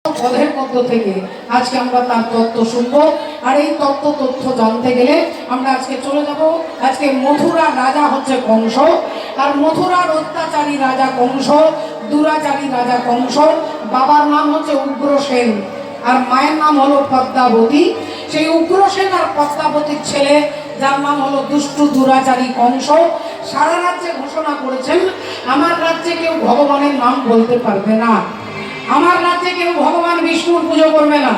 পদের মধ্য থেকে আজকে আমরা তার তত্ত্ব শুনবো। আর এই তত্ত্ব জানতে গেলে আমরা আজকে চলে যাব। আজকে মথুরার রাজা হচ্ছে কংস, আর মথুরার অত্যাচারী রাজা কংস, দুরাচারী রাজা কংস। বাবার নাম হচ্ছে উগ্রসেন আর মায়ের নাম হলো পদ্মাবতী। সেই উগ্রসেন আর পদ্মাবতীর ছেলে, যার নাম হলো দুষ্টু দুরাচারী কংস, সারা রাজ্যে ঘোষণা করেছেন, আমার রাজ্যে কেউ ভগবানের নাম বলতে পারবে না, আমার রাজ্যে কেউ ভগবান বিষ্ণুর পুজো করবে না,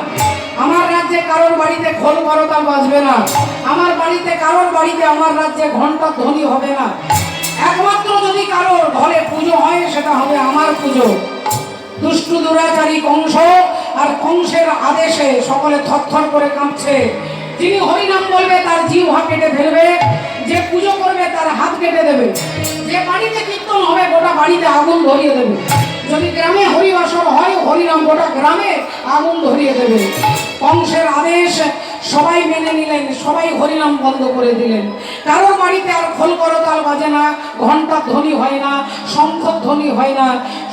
আমার রাজ্যে কারোর বাড়িতে খোল করতাল বাজবে না, আমার বাড়িতে কারোর বাড়িতে আমার রাজ্যে ঘণ্টা ধ্বনি হবে না, একমাত্র যদি কারোর ঘরে পুজো হয় সেটা হবে আমার পুজো। দুষ্টু দুরাচারী কংস, আর কংসের আদেশে সকলে থরথর করে কাঁপছে। যিনি হরিনাম বলবে তার জিহ্বা কেটে ফেলবে, যে পুজো করবে তার হাত কেটে দেবে, যে বাড়িতে কীর্তন হবে গোটা বাড়িতে আগুন ধরিয়ে দেবে, যদি গ্রামে হরিবাসর হয় হরিনাম গোটা গ্রামে আগুন ধরিয়ে দেবে। কংসের আদেশ সবাই মেনে নিলেন, সবাই হরিনাম বন্ধ করে দিলেন। কারোর বাড়িতে আর খোল করতাল বাজে না, ঘণ্টার ধ্বনি হয় না, শঙ্খর ধ্বনি হয় না,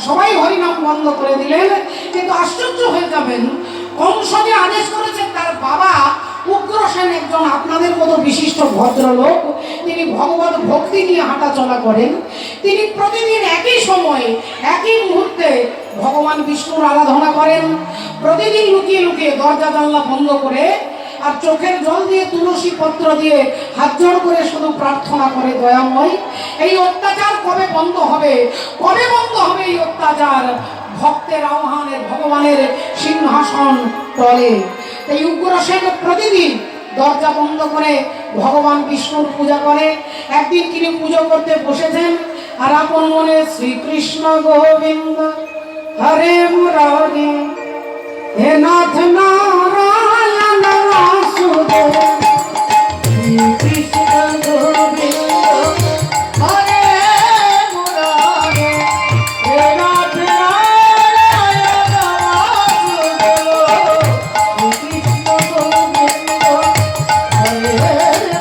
সবাই হরিনাম বন্ধ করে দিলেন। কিন্তু আশ্চর্য হয়ে যাবেন, কংস যে আদেশ করেছেন তার বাবা উগ্রসেন একজন আপনাদের মতো বিশিষ্ট ভদ্রলোক, তিনি ভগবত ভক্তি নিয়ে হাঁটাচলা করেন। তিনি প্রতিদিন একই সময়ে একই মুহূর্তে ভগবান বিষ্ণুর আরাধনা করেন। প্রতিদিন লুকিয়ে লুকিয়ে দরজা জানলা বন্ধ করে আর চোখের জল দিয়ে তুলসী পত্র দিয়ে হাত জোড় করে শুধু প্রার্থনা করে, দয়াময় এই অত্যাচার কবে বন্ধ হবে, কবে বন্ধ হবে এই অত্যাচার, ভক্তের আহ্বানে ভগবানের সিংহাসন টলে। এই উগ্রসেন প্রতিদিন দরজা বন্ধ করে ভগবান বিষ্ণুর পূজা করে। একদিন তিনি পুজো করতে বসেছেন, আর আপন মনে শ্রীকৃষ্ণ গোবিন্দ হরে মুরারি হে নাথ নারায়ণ বাসুদেব, শ্রীকৃষ্ণ গোবিন্দ হরে মুরারি হে নাথ নারায়ণ বাসুদেব, শ্রীকৃষ্ণ গোবিন্দ হরে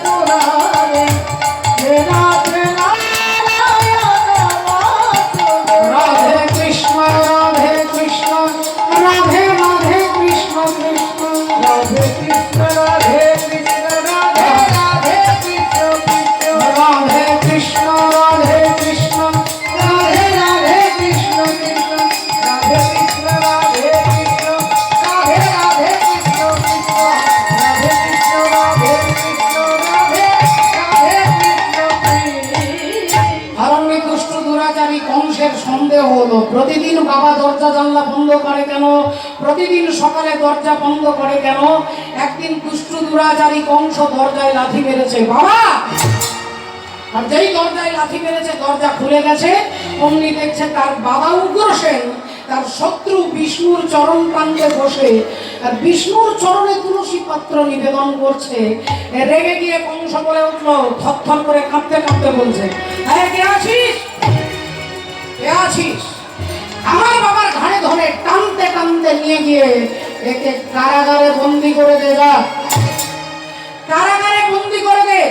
মুরারি হে নাথ নারায়ণ বাসুদেব। রাধে কৃষ্ণ রাধে কৃষ্ণ রাধে রাধে কৃষ্ণ কৃষ্ণ রাধে কৃষ্ণ রাধে কৃষ্ণ রাধে রাধে কৃষ্ণ কৃষ্ণ রাধে কৃষ্ণ রাধে কৃষ্ণ রাধে রাধে কৃষ্ণ কৃষ্ণ রাধে কৃষ্ণ রাধে কৃষ্ণ রাধে রাধে কৃষ্ণ কৃষ্ণ রাধে কৃষ্ণ রাধে কৃষ্ণ রাধে রাধে কৃষ্ণ কৃষ্ণ। আরণ্যে দুষ্ট দুরাচারী কংসের সন্দেহ হলো, প্রতিদিন বাবা দরজা জানলা বন্ধ করে কেন, প্রতিদিন সকালে দরজা বন্ধ করে কেন। একদিন দুষ্ট দুরাচারী কংস দরজায় লাথি মেরেছে, বাবা, আর যেই দরজায় লাথি মেরেছে দরজা খুলে গেছে। অমনি দেখছে তার বাবা উগ্রসেন তার শত্রু বিষ্ণুর চরণ প্রান্তে বসে আর বিষ্ণুর চরণে তুলসী পাত্র নিবেদন করছে। রেগে গিয়ে কংস বলে উঠলো, থরথর করে কাঁপতে কাঁপতে বলছে, আরে কে আছিস, কে আছিস? আমার বাবার ঘাড়ে ধরে টানতে টানতে নিয়ে গিয়ে একে কারাগারে বন্দি করে দে, যা কারাগারে বন্দি করে দে।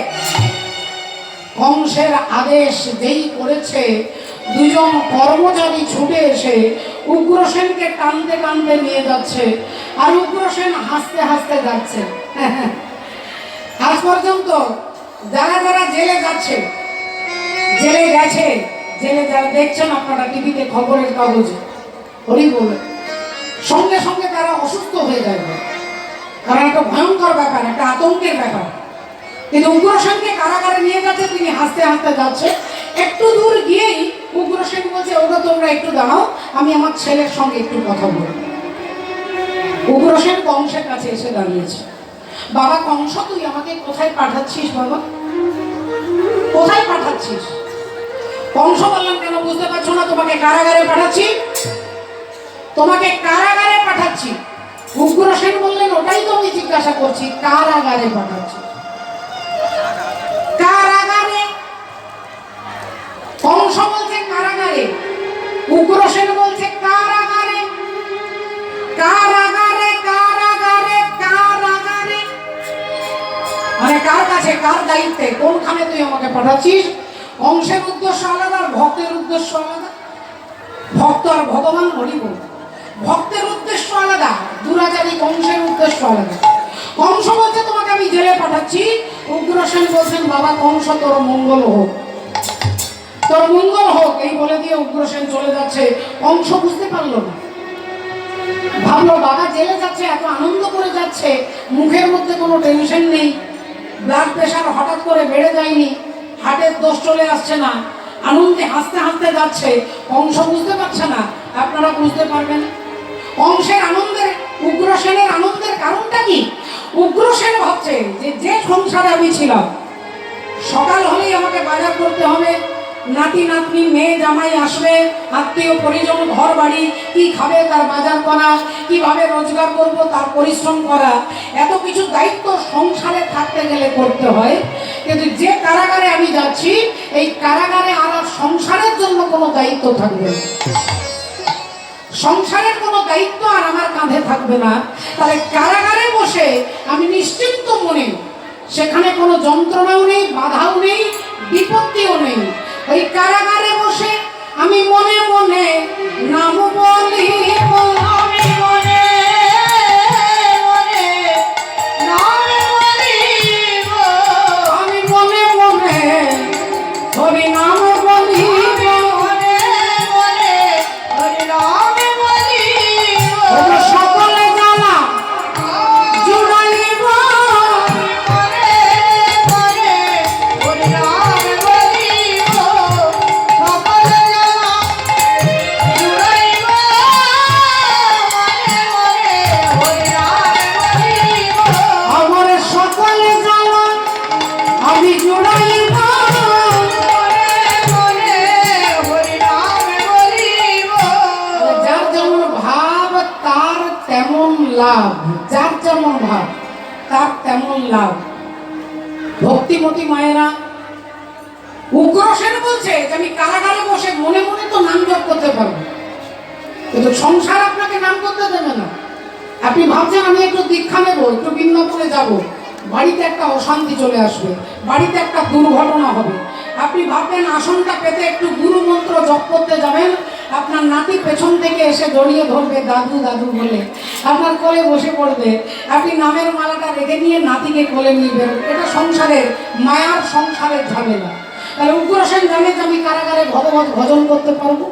কংসের আদেশ যেই করেছে, দুজন কর্মচারী ছুটে এসে উগ্রসেনকে টানতে টানতে নিয়ে যাচ্ছে, আর উগ্রসেন হাসতে হাসতে যাচ্ছে। আজ পর্যন্ত যারা যারা জেলে যাচ্ছে, জেলে গেছে, জেলে যারা দেখছেন আপনারা টিভিতে খবরের কাগজে, হরি বলে সঙ্গে সঙ্গে তারা অসুস্থ হয়ে যাবে, কারণ একটা ভয়ঙ্কর ব্যাপার, একটা আতঙ্কের ব্যাপার। কিন্তু উগ্রসেনকে কারাগারে নিয়ে যাচ্ছে, তিনি হাসতে হাসতে যাচ্ছে। একটু দূর গিয়েই উগ্রসেন বলছে, ওটা তোমরা একটু দাঁড়াও, আমি আমার ছেলের সঙ্গে একটু কথা বলবো। উগ্রসেন কংসের কাছে এসে দাঁড়িয়েছে, বাবা কংস, তুই আমাকে কোথায় পাঠাচ্ছিস বাবা, কোথায় পাঠাচ্ছিস? কংস বললাম, কেন বুঝতে পারছো না, তোমাকে কারাগারে পাঠাচ্ছি, তোমাকে কারাগারে পাঠাচ্ছি। উগ্রসেন বললেন, ওটাই তো আমি জিজ্ঞাসা করছি, কারাগারে পাঠাচ্ছি, কারাগারে? কংস বলছে কারাগারে, উগ্রসেন বলছে কারাগারে, কারাগারে কারাগারে কারাগারে, মানে কার কাছে, কার দায়িত্বে, কোনখানে তুই আমাকে পাঠাচ্ছিস? কংসের উদ্দেশ্য আলাদা, ভক্তের উদ্দেশ্য আলাদা। ভক্ত আর ভগবান হরি বল, ভক্তের উদ্দেশ্য আলাদা, দুরাচারী কংসের উদ্দেশ্য আলাদা। কংস বলছে তোমাকে আমি জেলে পাঠাচ্ছি, উগ্রসেন বলছেন বাবা কংস তোর মঙ্গল হোক, তোর মঙ্গল হোক, এই বলে দিয়ে উগ্রসেন চলে যাচ্ছে। কংস বুঝতে পারলো না, ভাবলো বাবা জেলে যাচ্ছে, এত আনন্দ করে যাচ্ছে, মুখের মধ্যে কোনো টেনশন নেই, ব্লাড প্রেশার হঠাৎ করে বেড়ে যায়নি, হার্টের দোষ চলে আসছে না, আনন্দে হাসতে হাসতে যাচ্ছে। কংস বুঝতে পারছে না, আপনারা বুঝতে পারবেন কংসের আনন্দের, উগ্রসেনের আনন্দের কারণটা কি? উগ্রসেন ভাবছে যে যে সংসারে আমি ছিলাম, সকাল হলেই আমাকে বাজার করতে হবে, নাতি নাতনি মেয়ে জামাই আসবে, আত্মীয় পরিজন ঘর বাড়ি, কি খাবে তার বাজার করা, কিভাবে রোজগার করব তার পরিশ্রম করা, এত কিছু দায়িত্ব সংসারে থাকতে গেলে করতে হয়। কিন্তু যে কারাগারে আমি যাচ্ছি, এই কারাগারে আর সংসারের জন্য কোনো দায়িত্ব থাকবে না, সংসারের কোনো দায়িত্ব আর আমার কাঁধে থাকবে না। তাহলে কারাগারে বসে আমি নিশ্চিন্ত মনে, সেখানে কোনো যন্ত্রণাও নেই, বাধাও নেই, বিপত্তিও নেই, ওই কারাগারে বসে আমি মনে মনে নাম বলি, আমি মনে মনে নাম বলি, আমি মনে মনে হরি নাম বলি, মনে মনে হরি নাম বলি, সকলে জানা জুড়াইব, মনে মনে হরি নাম বলিব, সকলে জানা জুড়াইব, মনে মনে হরি নাম বলিব, আমার সকলে জানা আমি জুড়াইব, মনে মনে হরি নাম বলিব। যার যেমন ভাব তার তেমন লাভ, যার যেমন ভাব তার তেমন লাভ। ভক্তিমতী মায়েরা, উগ্রসেন বলছে যে আমি কারাগারে বসে মনে মনে তো নাম জপ করতে পারবো, কিন্তু সংসার আপনাকে নাম করতে দেবে না। আপনি ভাবছেন আমি একটু দীক্ষা নেবো, একটু বৃন্দাবনে যাব, বাড়িতে একটা অশান্তি চলে আসবে, বাড়িতে একটা দুর্ঘটনা হবে। আপনি ভাববেন আসনটা পেতে একটু গুরু মন্ত্র জপ করতে যাবেন, আপনার নাতি পেছন থেকে এসে জড়িয়ে ধরবে দাদু দাদু বলে, আপনার কোলে বসে পড়বে, আপনি নামের মালাটা রেখে নিয়ে নাতিকে কোলে নিবেন। এটা সংসারের মায়ার, সংসারের ঝামেলা। তাহলে উগ্রসেন জানে যে আমি কারাগারে ভগবত ভজন করতে পারবো,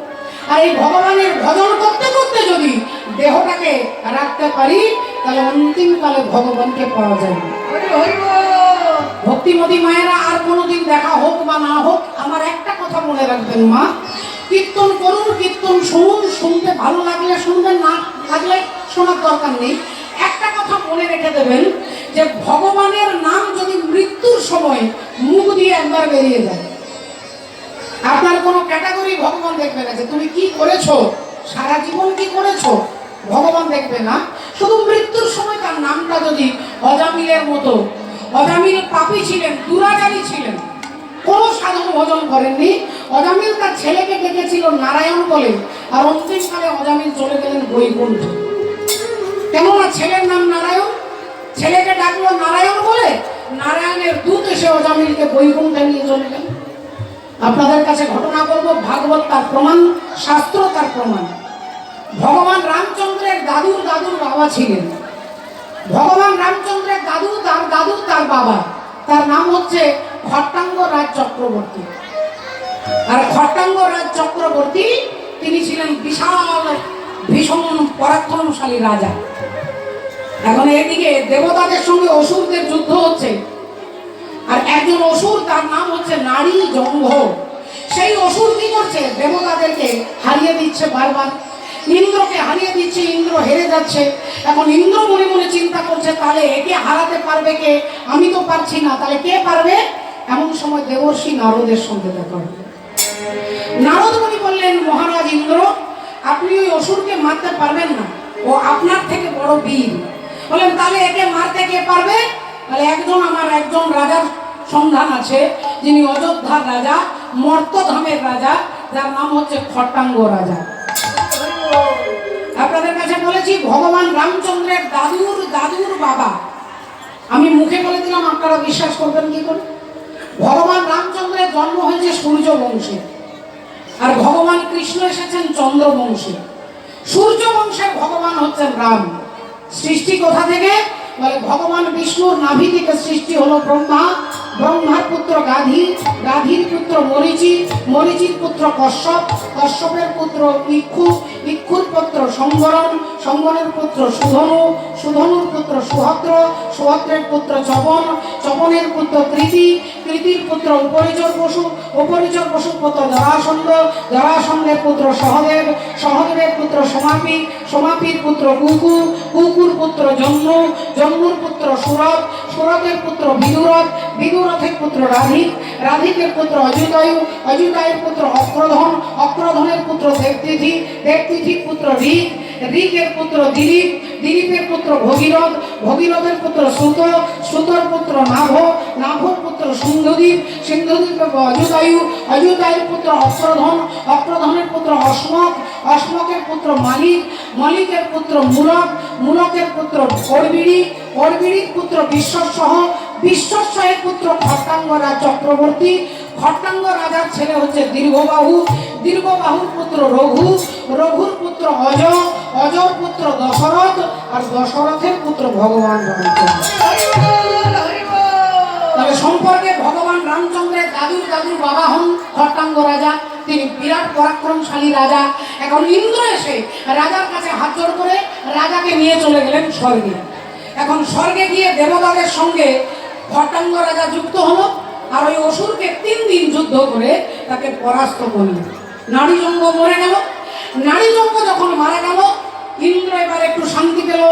আর এই ভগবানের ভজন করতে করতে যদি দেহটাকে রাখতে পারি, তাহলে অন্তিমকালে ভগবানকে পাওয়া যাবে। ভক্তিমতী মায়েরা, আর কোনোদিন দেখা হোক বা না হোক, আমার একটা কথা মনে রাখবেন মা, কীর্তন করুন, কীর্তন শুনুন, শুনতে ভালো লাগলে শুনবেন, না লাগলে শোনার দরকার নেই। একটা কথা মনে রেখে দেবেন যে ভগবানের নাম যদি মৃত্যুর সময় মুখ দিয়ে একবার বেরিয়ে যায়, আপনার কোনো ক্যাটাগরি ভগবান দেখবে না, যে তুমি কি করেছো সারা জীবন, কি করেছো, ভগবান দেখবে না। শুধু মৃত্যুর সময় তার নামটা যদি, অজামিলের মতো, অজামিল পাপী ছিলেন, দুরাচারী ছিলেন, কোনো সাধন ভজন করেননি। অজামিল তার ছেলেকে ডেকেছিল নারায়ণ বলে, আর অন্তিমকালে অজামিল চলে গেলেন বৈকুণ্ঠ। কেননা ছেলের নাম নারায়ণ, ছেলেকে ডাকলো নারায়ণ বলে, নারায়ণের দূত এসে অজামিলকে বৈকুণ্ঠে নিয়ে চলে গেল। আপনাদের কাছে ঘটনা বলবো, ভাগবত তার প্রমাণ, শাস্ত্র তার প্রমাণ। ভগবান রামচন্দ্রের দাদুর দাদুর বাবা ছিলেন, ভগবান রামচন্দ্রের দাদু, তার দাদু, তার বাবা, তার নাম হচ্ছে খট্টাঙ্গ রাজ চক্রবর্তী। আর খট্টাঙ্গ রাজ চক্রবর্তী তিনি ছিলেন বিশাল ভীষণ পরাক্রমশালী রাজা। এখন এদিকে দেবতাদের সঙ্গে অসুরদের যুদ্ধ হচ্ছে, আর একজন অসুর, তার নাম হচ্ছে নারী জঙ্ঘ। সেই অসুর কি করছে, দেবতাদেরকে হারিয়ে দিচ্ছে বারবার, ইন্দ্রকে হারিয়ে দিচ্ছে, ইন্দ্র হেরে যাচ্ছে। এখন ইন্দ্র মনে মনে চিন্তা করছে, তাহলে একে হারাতে পারবে কে, আমি তো পারছি না, তাহলে কে পারবে। এমন সময় দেবর্ষি নারদের সঙ্গে দেখা হলো। নারদ মুনি বললেন, মহারাজ ইন্দ্র, আপনি ওই অসুরকে মারতে পারবেন না, ও আপনার থেকে বড় বীর। বললেন তাহলে একে মারতে কে পারবে? তাহলে আমার একজন রাজার সন্ধান আছে, যিনি অযোধ্যার রাজা, মর্তধামের রাজা, যার নাম হচ্ছে খট্টাঙ্গ রাজা। আপনাদের কাছে বলেছি ভগবান রামচন্দ্রের দাদুর দাদুর বাবা, আমি মুখে বলে দিলাম, আপনারা বিশ্বাস করবেন কি করে? ভগবান রামচন্দ্রের জন্ম হয়েছে সূর্য বংশে, আর ভগবান কৃষ্ণ এসেছেন চন্দ্র বংশে। সূর্য বংশের ভগবান হচ্ছেন রাম। সৃষ্টি কোথা থেকে? বলে ভগবান বিষ্ণুর নাভি থেকে সৃষ্টি হলো ব্রহ্মা, ব্রহ্মার পুত্র গাধি, গাধির পুত্র মরীচি, মরীচির পুত্র কশ্যপ, কশ্যপের পুত্র ইক্ষু, ইক্ষুর পুত্র সংবরণ, সংবরণের পুত্র সুধনু, সুধনুর পুত্র সুহদ্র, সুহদ্রের পুত্র চবন, চবনের পুত্র কৃতি, কৃতির পুত্র উপরিচর বসু, উপরিচর বসুর পুত্র জরাসন্ধ, জরাসন্ধের পুত্র সহদেব, সহদেবের পুত্র সমাপি, সমাপির পুত্র কুকু, কুকুর পুত্র জন্মু, জন্মুর পুত্র সুরথ, সুরথের পুত্র বিদুরথ, বিদুরথের পুত্র রাধিক, রাধিকের পুত্র অযুতায়ু, অযুতায়ুর পুত্র অক্রধন, অক্রধনের পুত্র দেবতিথি, দেবতিথির পুত্র ঋক, ঋকের পুত্র দিলীপ, দিলীপের পুত্র ভগীরথ, ভগীরথের পুত্র সুত, সুতর পুত্র নাভ, নাভর পুত্র সিন্ধুদ্বীপ, সিন্ধুদ্বীপের অযুতায়ু, অযুতায়ুর পুত্র অক্রধন, অক্রধনের পুত্র অশ্মক, অশ্মকের পুত্র মালিক, মালিকের পুত্র মূলক, মূলকের পুত্র অর্বিড়ি, অর্বিড়ির পুত্র বিশ্বসহ, বিশ্বসহের পুত্র খট্টাঙ্গ রাজ চক্রবর্তী, খট্টাঙ্গ রাজার ছেলে হচ্ছে দীর্ঘবাহু, দীর্ঘবাহুর পুত্র রঘু, রঘুর পুত্র অজ, অজর পুত্র দশরথ, আর দশরথের পুত্র ভগবান রামচন্দ্র। তবে সম্পর্কে ভগবান রামচন্দ্রের দাদুর দাদুর বাবা হন খট্টাঙ্গ রাজা। তিনি বিরাট পরাক্রমশালী রাজা। এখন ইন্দ্র এসে রাজার কাছে হাত জোড় করে রাজাকে নিয়ে চলে গেলেন স্বর্গে। এখন স্বর্গে গিয়ে দেবতাদের সঙ্গে খট্টাঙ্গ রাজা যুক্ত হলো, আর ওই অসুরকে 3 দিন যুদ্ধ করে তাকে পরাস্ত করল। নারীজঙ্গ মরে গেল। নারীজঙ্গ যখন মারা গেল, ইন্দ্র এবার একটু শান্তি পেল,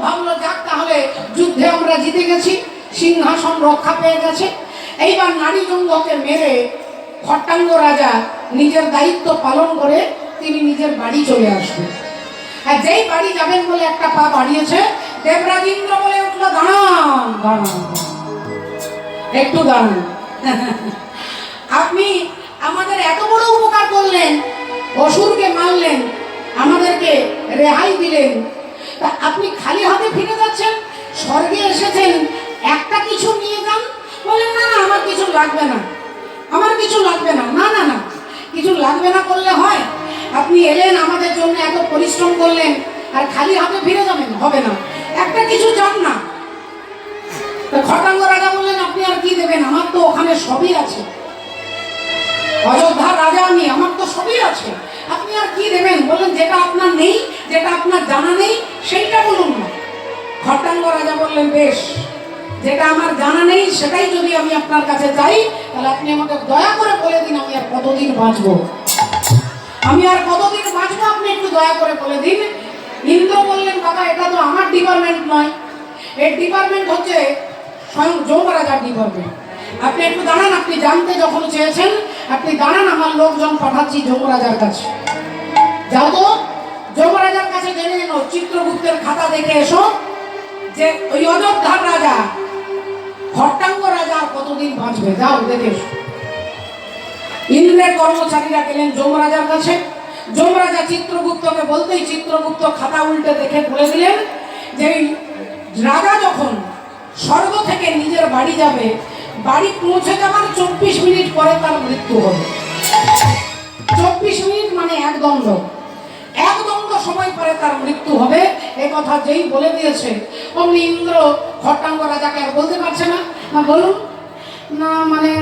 ভাবলো যাক তাহলে যুদ্ধে আমরা জিতে গেছি, সিংহাসন রক্ষা পেয়ে গেছে। এইবার নারীজঙ্গকে মেরে খট্টাঙ্গ রাজা নিজের দায়িত্ব পালন করে তিনি নিজের বাড়ি চলে আসবেন। আর যেই বাড়ি যাবেন বলে একটা পা বাড়িয়েছে, দেবরাজ ইন্দ্র বলে উঠলো, দাঁড়ান দাঁড়ান, একটু দাঁড়ান। আপনি আমাদের এত বড় উপকার করলেন, অসুরকে মারলেন, আমাদেরকে রেহাই দিলেন, তা আপনি খালি হাতে ফিরে যাচ্ছেন? স্বর্গে এসেছেন, একটা কিছু নিয়ে যান। বলেন না না, আমার কিছু লাগবে না, আমার কিছু লাগবে না। না না না, কিছু লাগবে না করলে হয়? আপনি এলেন, আমাদের জন্য এত পরিশ্রম করলেন, আর খালি হাতে ফিরে যাবেন? হবে না, একটা কিছু চান না। খট্টাঙ্গ রাজা বললেন, আপনি আর কি দেবেন? আমার তো ওখানে সবই আছে, অযোধ্যার রাজা আমি, আমার তো সবই আছে, আপনি আর কি দেবেন? বললেন, যেটা আপনার নেই, যেটা আপনার জানা নেই, সেইটা বলুন না। খট্টাঙ্গ রাজা বললেন, বেশ, যেটা আমার জানা নেই সেটাই যদি আমি আপনার কাছে চাই, তাহলে আপনি আমাকে দয়া করে বলে দিন, আমি আর কতদিন বাঁচবো, আমি আর কতদিন বাঁচবো, আপনি একটু দয়া করে বলে দিন। ইন্দ্র বললেন, বাবা, এটা তো আমার ডিপার্টমেন্ট নয়, এর ডিপার্টমেন্ট হচ্ছে স্বয়ং যমরাজার ডিপার্টমেন্ট। আপনি একটু দাঁড়ান, আপনি জানতে যখন চেয়েছেন, আপনি দাঁড়ান, আমার লোকজন পাঠাচ্ছি যমরাজার কাছে। যাও তো যমরাজার কাছে জেনে এনো, চিত্রগুপ্তের খাতা দেখে এসো যে ওই অযোধ্যার রাজা খট্টাঙ্গ রাজা আর কতদিন বাঁচবে, যাও দেখে এসো। ইন্দ্রের কর্মচারীরা গেলেন যমরাজার কাছে। যমরাজা চিত্রগুপ্তকে বলতেই চিত্রগুপ্ত খাতা উল্টে দেখে বলে দিলেন যে রাজা যখন স্বর্গ থেকে নিজের বাড়ি যাবে, বাড়ি পৌঁছে যাবার 24 মিনিট পরে তার মৃত্যু হবে। 24 মিনিট মানে এক দণ্ড, এক দণ্ড সময় পরে তার মৃত্যু হবে। এ কথা যেই বলে দিয়েছে, অমনি ইন্দ্র খট্টাঙ্গ রাজাকে আর বলতে পারছে না। না বলুন না, মানে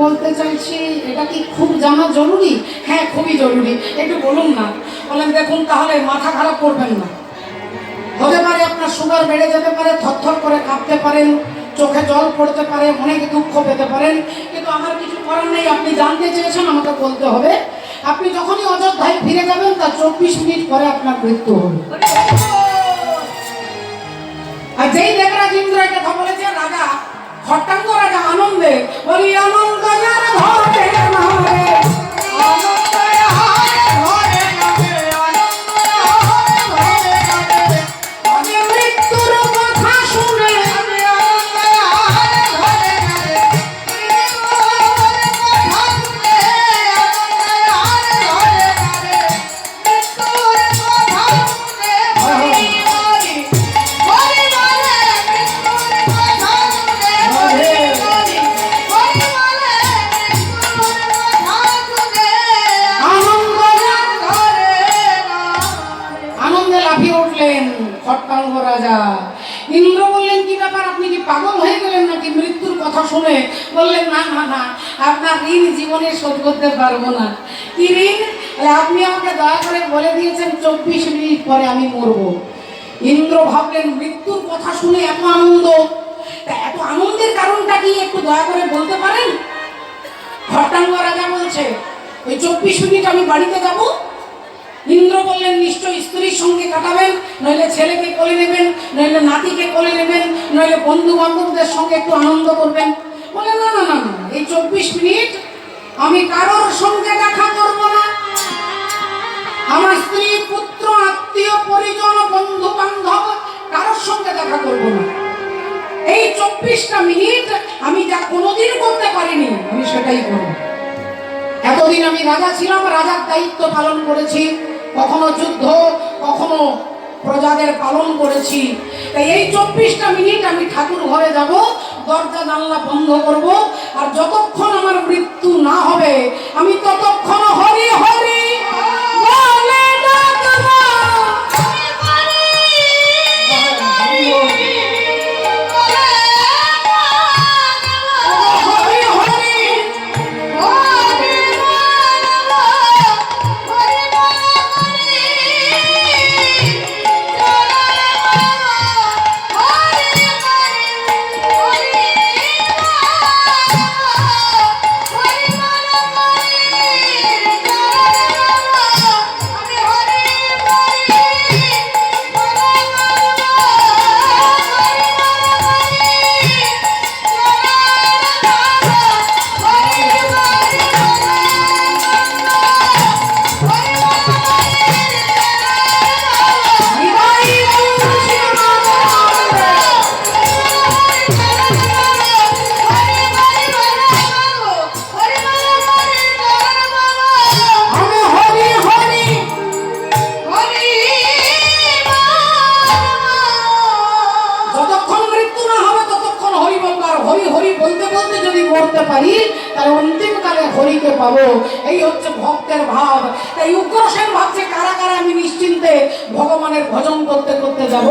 বলতে চাইছি, এটা কি খুব জানা জরুরি? হ্যাঁ, খুবই জরুরি, একটু বলুন না। বলেন, দেখুন, তাহলে মাথা খারাপ করবেন না, হতে পারে আপনার সুগার বেড়ে যেতে পারে, থরথর করে কাঁপতে পারেন, চোখে জল পড়তে পারে, অনেক দুঃখ পেতে পারেন, কিন্তু আমার কিছু করার নেই। আপনি জানতে চেয়েছেন, আমাকে বলতে হবে। আপনি যখনই অযোধ্যায় ফিরে যাবেন, তার 24 মিনিট পরে আপনার মৃত্যু হবে। আর যেই দেবরাজ ইন্দ্র এই কথা বলেছে, রাজা খট্টাঙ্গ রাজা আনন্দে বলি, আনন্দ যার ঘরে নামে, আনন্দ হারে ঘরে নামে, আনন্দ হারে ঘরে নামে, আমি মৃত্যুর কথা শুনে, আমি আনন্দ হারে ঘরে নামে, মৃত্যুর কথা শুনে, আনন্দ হারে ঘরে নামে, মৃত্যুর কথা শুনে, বলি বলি বলি বলে, মৃত্যুর কথা শুনে, বলি বলি বলি বলে, রাজা। ইন্দ্র বললেন, কি ব্যাপার, আপনি কি পাগল হয়ে গেলেন নাকি মৃত্যুর কথা শুনে? বললেন, না না না, আপনার ঋণ জীবনে শোধ করতে পারবো না। কি ঋণ? আপনি আমাকে দয়া করে বলে দিয়েছেন 24 মিনিট পরে আমি মরবো। ইন্দ্র ভাবলেন, মৃত্যুর কথা শুনে এত আনন্দ, তা এত আনন্দের কারণটা কি একটু দয়া করে বলতে পারেন? খটাঙ্গ রাজা বলছে, ওই 24 মিনিট আমি বাড়িতে যাব। ইন্দ্র বললেন, নিশ্চয় স্ত্রীর সঙ্গে কাটাবেন, নইলে ছেলেকে কোলে নেবেন, নইলে নাতিকে কোলে নেবেন, নইলে বন্ধু বান্ধবদের সঙ্গে একটু আনন্দ করবেন। বলে, না না না না, এই 24 মিনিট আমি কারোর সঙ্গে দেখা করব না। আমার স্ত্রী, পুত্র, আত্মীয় পরিজন, বন্ধু বান্ধব কারোর সঙ্গে দেখা করব না। এই 24টা মিনিট আমি যা কোনোদিন করতে পারিনি, আমি সেটাই করব। এতদিন আমি রাজা ছিলাম, রাজার দায়িত্ব পালন করেছি, কখনো যুদ্ধ, কখনো প্রজাদের পালন করেছি। তাই এই 24টা মিনিট আমি ঠাকুর ঘরে যাব, দরজা জানলা বন্ধ করব, আর যতক্ষণ আমার মৃত্যু না হবে আমি ততক্ষণ হরি হরি বলে ডাকব। পারি তাহলে অন্তিমকালে হরিকে পাবো, এই হচ্ছে ভক্তের ভাব। তাই উগ্রসেন ভাবছে, কারা কারা আমি নিশ্চিন্তে ভগবানের ভজন করতে করতে যাব,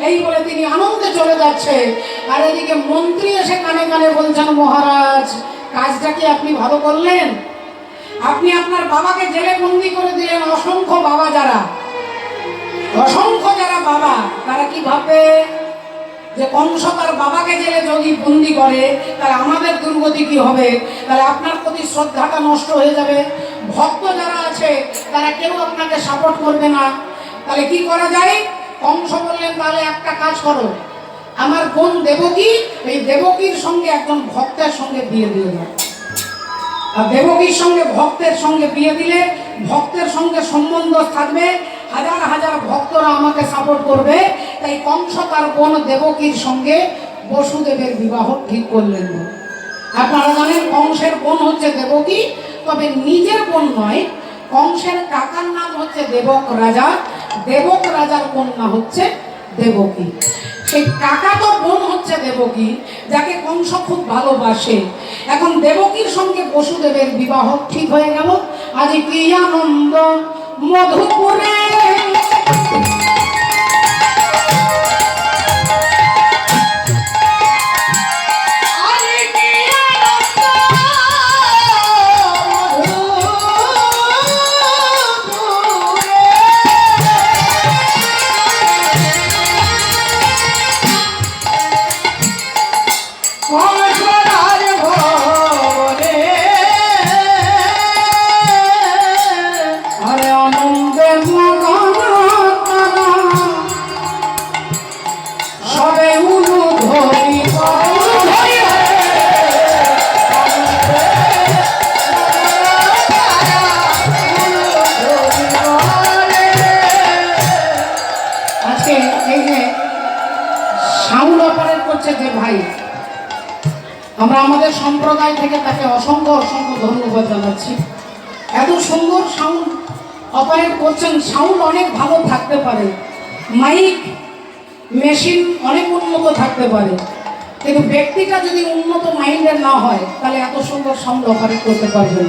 এই বলে তিনি আনন্দে চলে যাচ্ছে। আর এদিকে মন্ত্রী এসে কানে কানে বলছেন, মহারাজ, কাজটা কি আপনি ভালো করলেন? আপনি আপনার বাবাকে জেলে বন্দি করে দিলেন। অসংখ্য বাবা যারা বাবা, তারা কি ভাববে যে কংস তার বাবাকে জেলে যদি বন্দি করে তাহলে আমাদের দুর্গতি কি হবে? তাহলে আপনার প্রতি শ্রদ্ধাটা নষ্ট হয়ে যাবে। ভক্ত যারা আছে তারা কেউ আপনাকে সাপোর্ট করবে না। তাহলে কি করা যায়? কংস বললেন, তাহলে একটা কাজ করো, আমার বোন দেবকী, এই দেবকীর সঙ্গে একজন ভক্তের সঙ্গে বিয়ে দিয়ে দাও। আর দেবকীর সঙ্গে ভক্তের সঙ্গে বিয়ে দিলে ভক্তের সঙ্গে সম্বন্ধ থাকবে, হাজার হাজার ভক্তরা আমাকে সাপোর্ট করবে। তাই কংস তার বোন দেবকীর সঙ্গে বসুদেবের বিবাহ ঠিক করলেন। আপনারা জানেন কংসের বোন হচ্ছে দেবকী, তবে নিজের বোন নয়। কংসের কাকার নাম হচ্ছে দেবক রাজা, দেবক রাজার কন্যা হচ্ছে দেবকী। সেই কাকা তো বোন হচ্ছে দেবকী, যাকে কংস খুব ভালোবাসে। এখন দেবকীর সঙ্গে বসুদেবের বিবাহ ঠিক হয়ে গেল। আজ কি আনন্দ মধুপুরে, যে ভাই, আমরা আমাদের সম্প্রদায় থেকে তাকে অসংখ্য অসংখ্য ধন্যবাদ জানাচ্ছি। এত সুন্দর সাউন্ড অপারেট করছেন। সাউন্ড অনেক ভালো থাকতে পারে, মাইক মেশিন অনেক উন্নত থাকতে পারে, কিন্তু ব্যক্তিটা যদি উন্নত মাইন্ডের না হয় তাহলে এত সুন্দর সাউন্ড অপারেট করতে পারবেন।